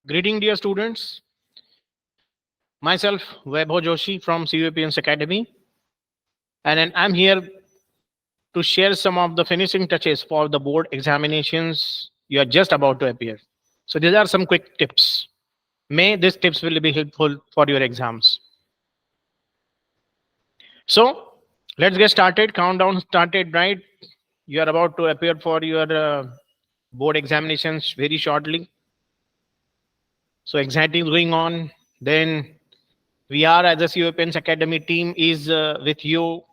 Greeting dear students, myself Vaibhav Joshi from COEPian's Academy, and then I'm here to share some of the finishing touches for the board examinations you are just about to appear. So these are some quick tips. May these tips will be helpful for your exams. So let's get started. Countdown started, right? You are about to appear for your board examinations very shortly. So exciting going on. Then we are as a COEPian's Academy team is with you.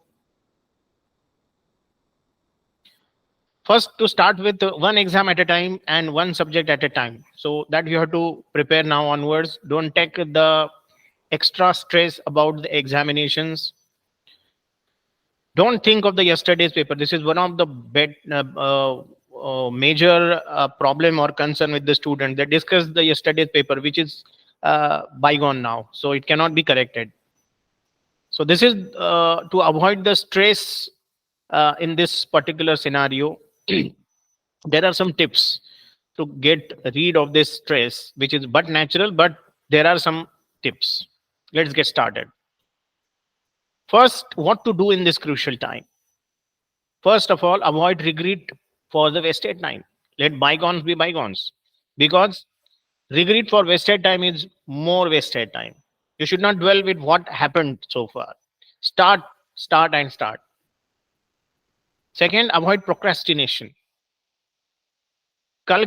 First, to start with one exam at a time and one subject at a time. So that you have to prepare now onwards. Don't take the extra stress about the examinations. Don't think of the yesterday's paper. This is one of the major problem or concern with the student. They discuss the yesterday's paper, which is bygone now. So it cannot be corrected. So this is to avoid the stress in this particular scenario. There are some tips to get rid of this stress, which is but natural, but there are some tips. Let's get started. First, what to do in this crucial time? First of all, avoid regret for the wasted time. Let bygones be bygones, because regret for wasted time is more wasted time. You should not dwell with what happened so far. Start. Second, avoid procrastination. कल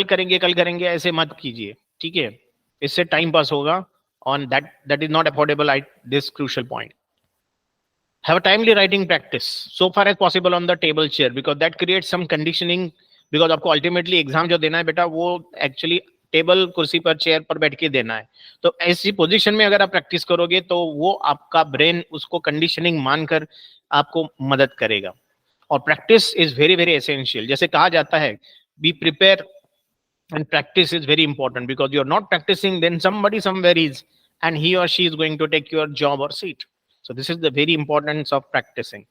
करेंगे ऐसे मत कीजिए, ठीक है? इससे time pass होगा on that is not affordable at this crucial point. Have a timely writing practice so far as possible on the table chair, because that creates some conditioning, because आपको ultimately एग्जाम जो देना है बेटा वो actually table कुर्सी पर chair पर बैठ के देना है. तो ऐसी पोजीशन में अगर आप प्रैक्टिस करोगे तो वो आपका ब्रेन उसको कंडीशनिंग मानकर आपको मदद करेगा. और practice is very very essential. जैसे कहा जाता है be prepare and practice is very important, because you're not practicing, then somebody somewhere is, and he or she is going to take your job or seat. So this is the very importance of practicing.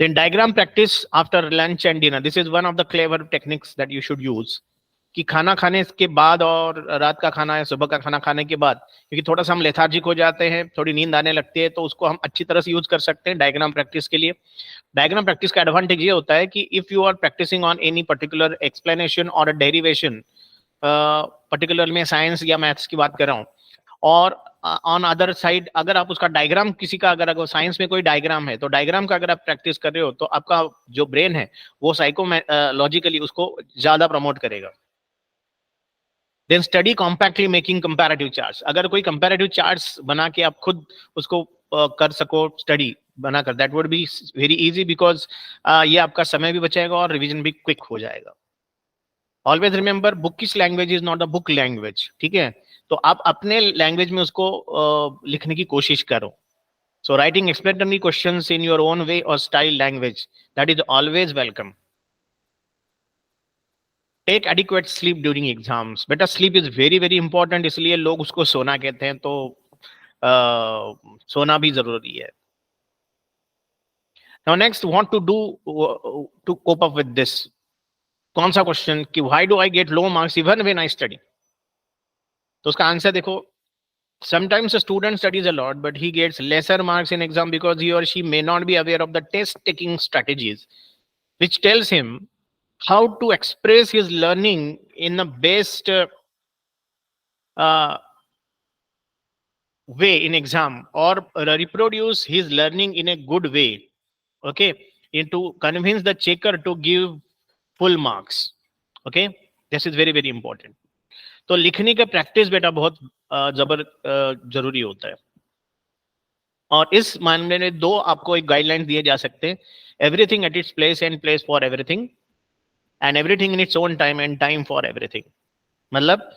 Then diagram practice after lunch and dinner. This is one of the clever techniques that you should use. कि खाना खाने के बाद और रात का खाना या सुबह का खाना खाने के बाद, क्योंकि थोड़ा सा हम लेथार्जिक हो जाते हैं, थोड़ी नींद आने लगती है, तो उसको हम अच्छी तरह से यूज कर सकते हैं डायग्राम प्रैक्टिस के लिए. डायग्राम प्रैक्टिस का एडवांटेज ये होता है कि if you are practising on any particular explanation और अ डेरिवेशन, पर्टिकुलर में साइंस या मैथ्स की बात कर रहा हूँ, और ऑन अदर साइड अगर आप उसका डायग्राम किसी का अगर साइंस में कोई डायग्राम है तो डायग्राम का अगर आप प्रैक्टिस कर रहे हो तो आपका जो ब्रेन है वो साइकोलॉजिकली उसको ज्यादा प्रमोट करेगा. Then study compactly making comparative charts. अगर कोई comparative charts बना के आप खुद उसको कर सको स्टडी बनाकर, that would be very easy, because ये आपका समय भी बचाएगा और रिवीजन भी क्विक हो जाएगा. Always remember, bookish language is not a book language. ठीक है, तो आप अपने लैंग्वेज में उसको लिखने की कोशिश करो. So writing explanatory questions in your own way or style language, that is always welcome. Take adequate sleep during exams. बेटा sleep is very very important, इसलिए लोग उसको सोना कहते हैं, तो सोना भी जरूरी है. Now next, what to do to cope up with this. कौन सा क्वेश्चन कि why do I get low marks even when I study. तो उसका आंसर देखो. Sometimes a student studies a lot, but he gets lesser marks in exam because he or she may not be aware of the test taking strategies, which tells him how to express his learning in the best way in exam, or reproduce his learning in a good way, okay, and to convince the checker to give full marks. Okay, this is very very important. तो लिखने का practice बेटा बहुत जरूरी होता है, और इस मामले में दो आपको एक गाइडलाइन दिए जा सकते हैं. Everything at its place and place for everything, and everything in its own time and time for everything. मतलब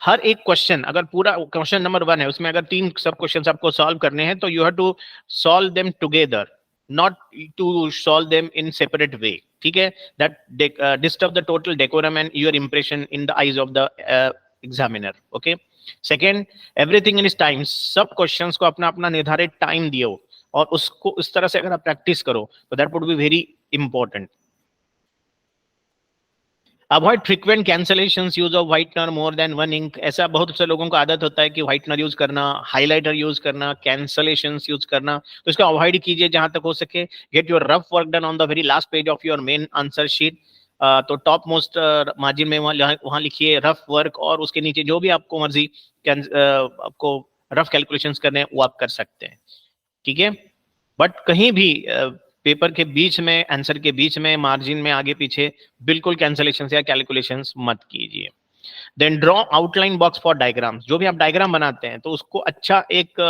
हर एक क्वेश्चन, अगर पूरा क्वेश्चन नंबर 1 है, उसमें अगर 3 सब क्वेश्चन आपको सॉल्व करने हैं तो you have to solve them together, not to solve them in separate way. ठीक है, that disturb the total decorum and your impression in the eyes of the examiner. Okay. Second, everything in its time. सब questions को अपना अपना निर्धारित time दियो, और उसको उस तरह से अगर आप प्रैक्टिस करो तो that would be very important. Avoid frequent cancellations, use of whitener more than one ink. ऐसा बहुत से लोगों को आदत होता है कि व्हाइटनर यूज करना, हाइलाइटर यूज करना, कैंसलेशंस यूज करना, तो इसको अवॉइड कीजिए जहां तक हो सके। Get your rough work done on the very last page of your main answer sheet. तो टॉप मोस्ट मार्जिन में वहां लिखिए रफ वर्क, और उसके नीचे जो भी आपको मर्जी आपको रफ कैलकुलेशंस करने हैं वो आप कर सकते हैं, ठीक है। बट कहीं भी पेपर के बीच में, आंसर के बीच में, मार्जिन में आगे पीछे बिल्कुल कैंसलेशन या कैलकुलेशंस मत कीजिए। Then draw outline box for diagrams. जो भी आप डायग्राम बनाते हैं तो उसको अच्छा एक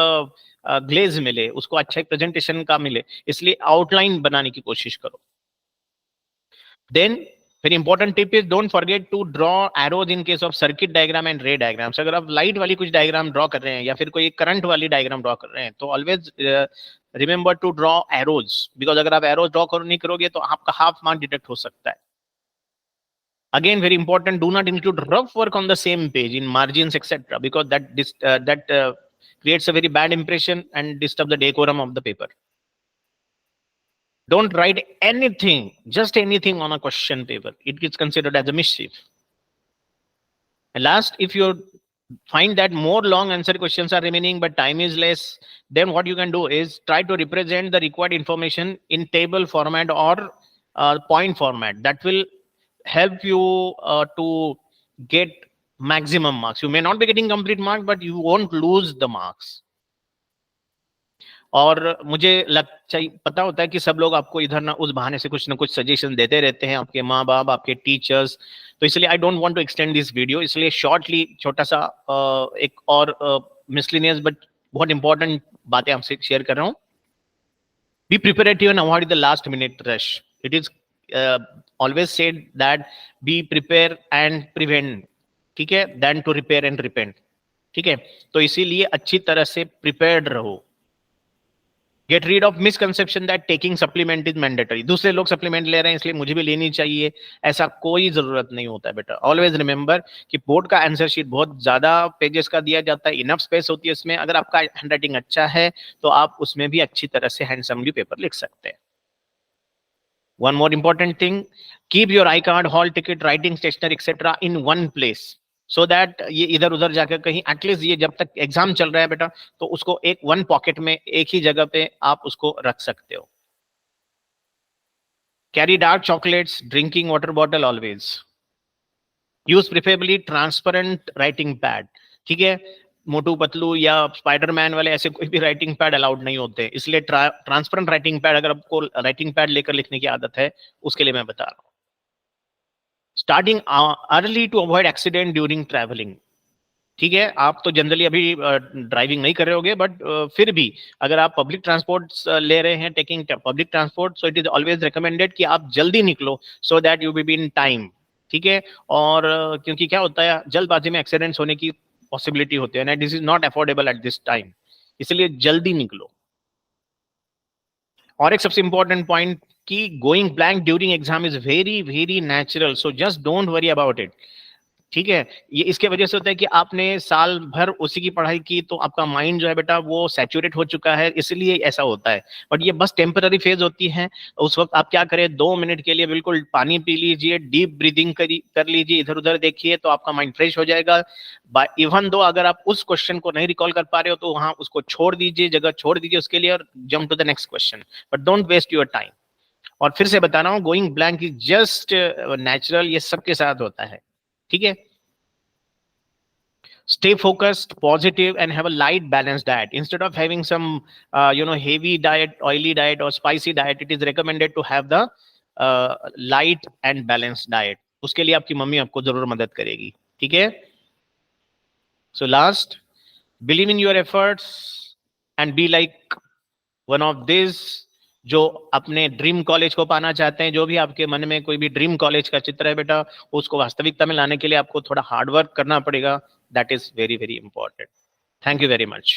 ग्लेज मिले, उसको अच्छा एक प्रेजेंटेशन का मिले, इसलिए आउटलाइन बनाने की कोशिश करो। Then very important tip is don't forget to draw arrows in case of circuit diagram and ray diagrams. अगर आप लाइट वाली कुछ डायग्राम ड्रॉ कर रहे हैं या फिर कोई करंट वाली डायग्राम ड्रॉ कर रहे हैं तो always remember to draw arrows, because अगर आप एरोज ड्रॉ नहीं करोगे तो आपका हाफ मार्क डिडक्ट हो सकता है। Again, very important, do not include rough work on the same page in margins, etc., because that creates a very bad impression and disturb the decorum of the paper. Don't write anything, just anything on a question paper. It is considered as a mischief. And last, if you find that more long answer questions are remaining but time is less, then what you can do is try to represent the required information in table format or point format. That will help you to get maximum marks. You may not be getting complete mark, but you won't lose the marks. और मुझे पता होता है कि सब लोग आपको इधर ना उस बहाने से कुछ ना कुछ सजेशन देते रहते हैं, आपके माँ बाप, आपके टीचर्स, तो इसलिए I don't want to extend this video, इसलिए शॉर्टली छोटा सा एक और मिसलिनियस बट बहुत इंपॉर्टेंट बातें आपसे शेयर कर रहा हूँ। Be preparative and avoid the last minute rush. It is always said that be prepare and prevent, ठीक है, than to repair and repent, ठीक है। तो इसीलिए अच्छी तरह से प्रिपेयर्ड रहो। Get rid of misconception that taking supplement is mandatory. दूसरे लोग सप्लीमेंट ले रहे हैं इसलिए मुझे भी लेनी चाहिए, ऐसा कोई जरूरत नहीं होता है बेटा। ऑलवेज रिमेंबर कि बोर्ड का आंसर शीट बहुत ज्यादा पेजेस का दिया जाता है, इनफ स्पेस होती है इसमें। अगर आपका हैंडराइटिंग अच्छा है तो आप उसमें भी अच्छी तरह से हैंडसमली पेपर लिख सकते हैं। One more important thing, keep your I card, hall ticket, writing stationery, etc. in one place, so that ये इधर उधर जाकर कहीं एटलीस्ट ये जब तक एग्जाम चल रहा है बेटा तो उसको एक वन पॉकेट में एक ही जगह पे आप उसको रख सकते हो। Carry dark chocolates, drinking water bottle always. Use preferably transparent writing pad, ठीक है। मोटू पतलू या स्पाइडरमैन वाले ऐसे कोई भी राइटिंग पैड अलाउड नहीं होते, इसलिए ट्रांसपेरेंट राइटिंग पैड, अगर आपको राइटिंग पैड लेकर लिखने की आदत है उसके लिए मैं बता रहा हूँ। Starting early to avoid accident during travelling, ठीक है। आप तो जनरली अभी ड्राइविंग नहीं कर रहे होगे, बट फिर भी अगर आप पब्लिक ट्रांसपोर्ट ले रहे हैं, taking public transport, so it is always recommended कि आप जल्दी निकलो so that you will be in time, ठीक है। और क्योंकि क्या होता है, जल्दबाजी में एक्सीडेंट्स होने की पॉसिबिलिटी होती है ना, this is not affordable at this time, इसलिए जल्दी निकलो। और एक सबसे इंपॉर्टेंट पॉइंट कि going blank during exam is very very natural, so just don't worry about it, ठीक है। ये इसके वजह से होता है कि आपने साल भर उसी की पढ़ाई की तो आपका माइंड जो है बेटा वो सैचुरेट हो चुका है, इसलिए ऐसा होता है। बट ये बस टेम्पररी फेज होती है। उस वक्त आप क्या करें, 2 मिनट के लिए बिल्कुल पानी पी लीजिए, डीप ब्रीदिंग कर लीजिए, इधर उधर देखिए तो आपका माइंड फ्रेश हो जाएगा। इवन दो अगर आप उस क्वेश्चन को नहीं रिकॉल कर पा रहे हो तो वहां उसको छोड़ दीजिए, जगह छोड़ दीजिए उसके लिए, और jump to the next question, but don't waste your time. और फिर से बता रहा हूँ, going blank is just natural, ये सबके साथ होता है, ठीक है। Stay focused, positive, and have a light, balanced diet. Instead of having some, heavy diet, oily diet, or spicy diet, it is recommended to have the light and balanced diet. उसके लिए आपकी मम्मी आपको जरूर मदद करेगी, ठीक है। So last, believe in your efforts and be like one of these जो अपने ड्रीम कॉलेज को पाना चाहते हैं। जो भी आपके मन में कोई भी ड्रीम कॉलेज का चित्र है बेटा, उसको वास्तविकता में लाने के लिए आपको थोड़ा हार्ड वर्क करना पड़ेगा। That is very, very important. Thank you very much.